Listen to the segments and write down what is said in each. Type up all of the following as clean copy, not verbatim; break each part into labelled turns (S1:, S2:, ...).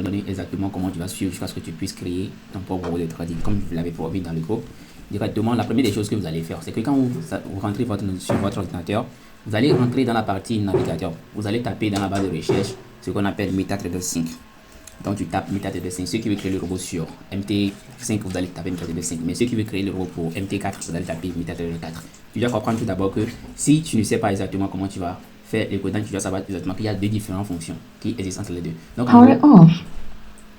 S1: donner exactement comment tu vas suivre jusqu'à ce que tu puisses créer ton propre robot de trading, comme je l'avais promis dans le cours. Directement, la première des choses que vous allez faire, c'est que quand vous rentrez sur votre ordinateur, vous allez rentrer dans la partie navigateur. Vous allez taper dans la barre de recherche ce qu'on appelle MetaTrader 5. Donc tu tapes MetaTrader 5. Ceux qui veulent créer le robot sur MT5, vous allez taper MetaTrader 5. Mais ceux qui veulent créer le robot pour MT4, vous allez taper MetaTrader 4. Tu dois comprendre tout d'abord que si tu ne sais pas exactement comment tu vas faire les codants, tu dois savoir exactement qu'il y a deux différentes fonctions qui existent entre les deux.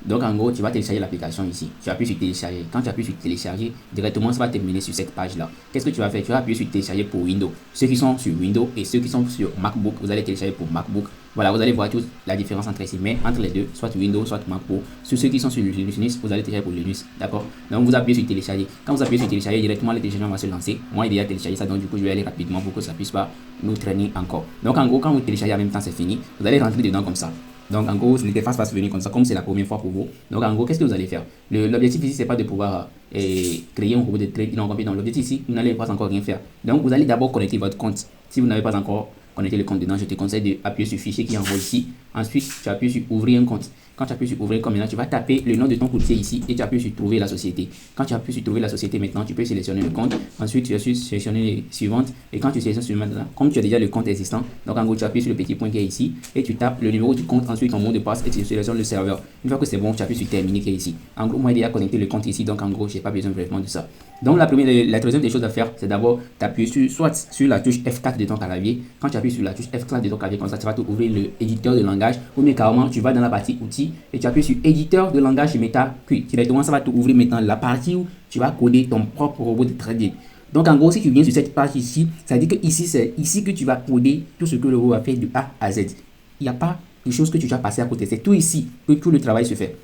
S1: Donc en gros, tu vas télécharger l'application ici. Tu appuies sur télécharger. Quand tu appuies sur télécharger, directement ça va terminer sur cette page là. Qu'est-ce que tu vas faire? Tu vas appuyer sur télécharger pour Windows. Ceux qui sont sur Windows et ceux qui sont sur MacBook, vous allez télécharger pour MacBook. Voilà, vous allez voir toute la différence entre ici. Mais entre les deux, soit Windows, soit MacBook. Sur ceux qui sont sur Linux, vous allez télécharger pour Linux. D'accord? Donc vous appuyez sur télécharger. Quand vous appuyez sur télécharger, directement le téléchargement va se lancer. Moi, il est déjà téléchargé ça, donc du coup, je vais aller rapidement pour que ça puisse pas nous traîner encore. Donc en gros, quand vous téléchargez en même temps, c'est fini. Vous allez rentrer dedans comme ça. Donc en gros, l'interface va se venir comme ça, comme c'est la première fois pour vous. Donc en gros, qu'est-ce que vous allez faire? L'objectif ici, c'est pas de pouvoir créer un robot de trade. Non, l'objectif ici, vous n'allez pas encore rien faire. Donc vous allez d'abord connecter votre compte. Si vous n'avez pas encore connecté le compte dedans, je te conseille d'appuyer sur fichier qui est en haut ici. Ensuite, tu appuies sur ouvrir un compte. Quand tu appuies sur ouvrir comme maintenant, tu vas taper le nom de ton courtier ici et tu appuies sur trouver la société. Quand tu appuies sur trouver la société maintenant, tu peux sélectionner le compte. Ensuite, tu vas sélectionner les suivantes. Et quand tu sélectionnes sur maintenant, comme tu as déjà le compte existant, donc en gros, tu appuies sur le petit point qui est ici et tu tapes le numéro du compte, ensuite ton mot de passe et tu sélectionnes le serveur. Une fois que c'est bon, tu appuies sur terminer qui est ici. En gros, moi, il a connecté le compte ici, donc en gros, j'ai pas besoin vraiment de ça. Donc la deuxième des choses à faire, c'est d'abord d'appuyer soit sur la touche F4 de ton clavier. Quand tu appuies sur la touche F4 de ton clavier, comme ça, tu vas ouvrir l'éditeur de langage. Ou bien carrément, tu vas dans la partie outils et tu appuies sur éditeur de langage Meta. Puis directement, ça va t'ouvrir maintenant la partie où tu vas coder ton propre robot de trading. Donc en gros, si tu viens sur cette page ici, ça veut dire que ici, c'est ici que tu vas coder tout ce que le robot va faire de A à Z. Il n'y a pas de choses que tu vas passer à côté. C'est tout ici que tout le travail se fait.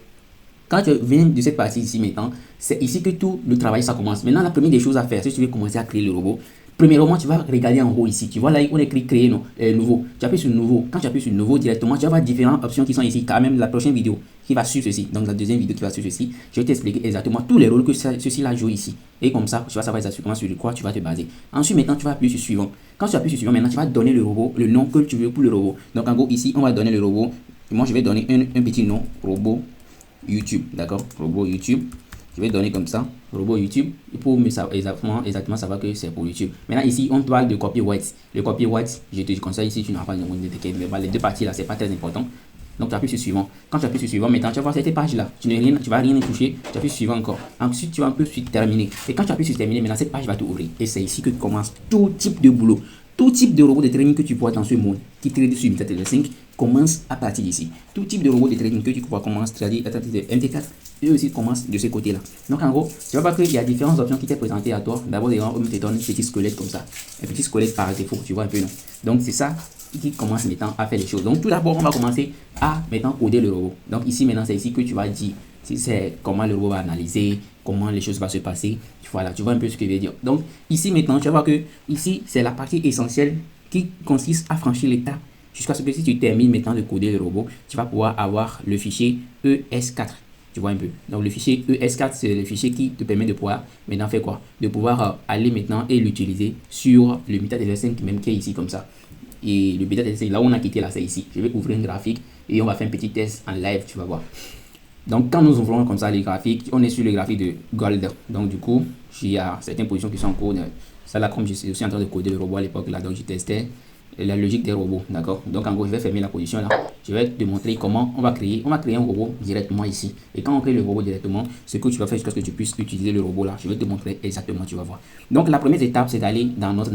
S1: Quand tu viens de cette partie ici maintenant, c'est ici que tout le travail ça commence. Maintenant, la première des choses à faire, si tu veux commencer à créer le robot, premièrement, tu vas regarder en haut ici. Tu vois là, on écrit créer nouveau. Tu appuies sur nouveau. Quand tu appuies sur nouveau directement, tu vas voir différentes options qui sont ici. Quand même, la prochaine vidéo qui va suivre ceci. Donc, la deuxième vidéo qui va suivre ceci, je vais t'expliquer exactement tous les rôles que ceci là joue ici. Et comme ça, tu vas savoir exactement sur quoi tu vas te baser. Ensuite, maintenant, tu vas appuyer sur suivant. Quand tu appuies sur suivant, maintenant, tu vas donner le robot, le nom que tu veux pour le robot. Donc, en gros, ici, on va donner le robot. Moi, je vais donner un petit nom, robot YouTube, d'accord, robot YouTube. Je vais donner comme ça, robot YouTube, pour me savoir exactement savoir que c'est pour YouTube. Maintenant ici, on parle de copyright. Le copyright, je te conseille ici, tu n'auras pas de mais les deux parties là, c'est pas très important. Donc tu appuies sur suivant. Quand tu appuies sur suivant, maintenant tu vas voir cette page là. Tu vas rien toucher. Tu appuies sur suivant encore. Ensuite, tu vas un peu sur terminer. Et quand tu appuies sur terminer, maintenant cette page va t'ouvrir. Et c'est ici que commence tout type de boulot. Tout type de robot de trading que tu vois dans ce monde qui trade sur MetaTrader 5 commence à partir d'ici. Tout type de robot de trading que tu vois commence à trader à partir de MT4 et aussi commence de ce côté-là. Donc en gros, tu vas voir qu'il y a différentes options qui t'est présentées à toi. D'abord, on te donne un petit squelette comme ça. Un petit squelette par défaut, tu vois un peu non. Donc c'est ça qui commence maintenant à faire les choses. Donc tout d'abord, on va commencer à maintenant coder le robot. Donc ici maintenant, c'est ici que tu vas dire si c'est comment le robot va analyser, comment les choses vont se passer. Voilà, tu vois un peu ce que je veux dire. Donc ici maintenant, tu vas voir que ici, c'est la partie essentielle qui consiste à franchir l'étape jusqu'à ce que si tu termines maintenant de coder le robot, tu vas pouvoir avoir le fichier ES4. Tu vois un peu. Donc le fichier ES4, c'est le fichier qui te permet de pouvoir maintenant faire quoi? De pouvoir aller maintenant et l'utiliser sur le MetaTrader 5 même qui est ici comme ça. Et le MetaTrader 5, là où on a quitté là, c'est ici. Je vais ouvrir un graphique et on va faire un petit test en live, tu vas voir. Donc quand nous ouvrons comme ça les graphiques, on est sur le graphique de Gold. Donc du coup, il y a certaines positions qui sont en cours. Ça là, comme je suis aussi en train de coder le robot à l'époque là, donc je testais la logique des robots, d'accord. Donc en gros, je vais fermer la position là. Je vais te montrer comment on va créer un robot directement ici. Et quand on crée le robot directement, ce que tu vas faire jusqu'à ce que tu puisses utiliser le robot là, je vais te montrer exactement, tu vas voir. Donc la première étape, c'est d'aller dans notre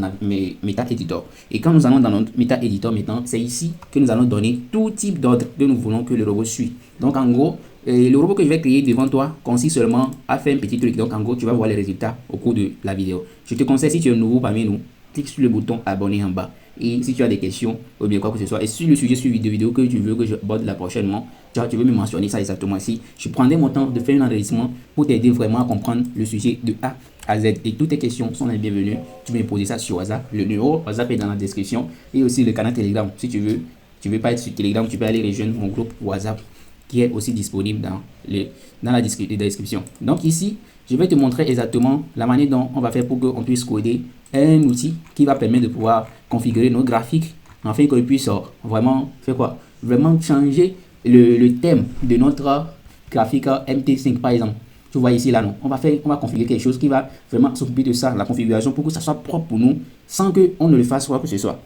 S1: Meta Editor. Et quand nous allons dans notre Meta Editor maintenant, c'est ici que nous allons donner tout type d'ordre que nous voulons que le robot suive. Donc en gros, le robot que je vais créer devant toi consiste seulement à faire un petit truc. Donc en gros, tu vas voir les résultats au cours de la vidéo. Je te conseille, si tu es nouveau parmi nous, clique sur le bouton abonner en bas. Et si tu as des questions ou bien quoi que ce soit, et sur le sujet suivi de vidéo que tu veux que je aborde la prochainement, tu veux me mentionner ça exactement ici. Je prendrai mon temps de faire un enregistrement pour t'aider vraiment à comprendre le sujet de A à Z. Et toutes tes questions sont les bienvenues. Tu peux me poser ça sur WhatsApp. Le numéro WhatsApp est dans la description. Et aussi le canal Telegram. Si tu veux pas être sur Telegram, tu peux aller rejoindre mon groupe WhatsApp qui est aussi disponible dans la description. Donc ici, je vais te montrer exactement la manière dont on va faire pour qu'on puisse coder un outil qui va permettre de pouvoir configurer nos graphiques afin qu'on puisse vraiment faire quoi? Vraiment changer le thème de notre graphique MT5 par exemple. Tu vois ici là, non, on va configurer quelque chose qui va vraiment s'occuper de ça, la configuration, pour que ça soit propre pour nous sans qu'on ne le fasse quoi que ce soit.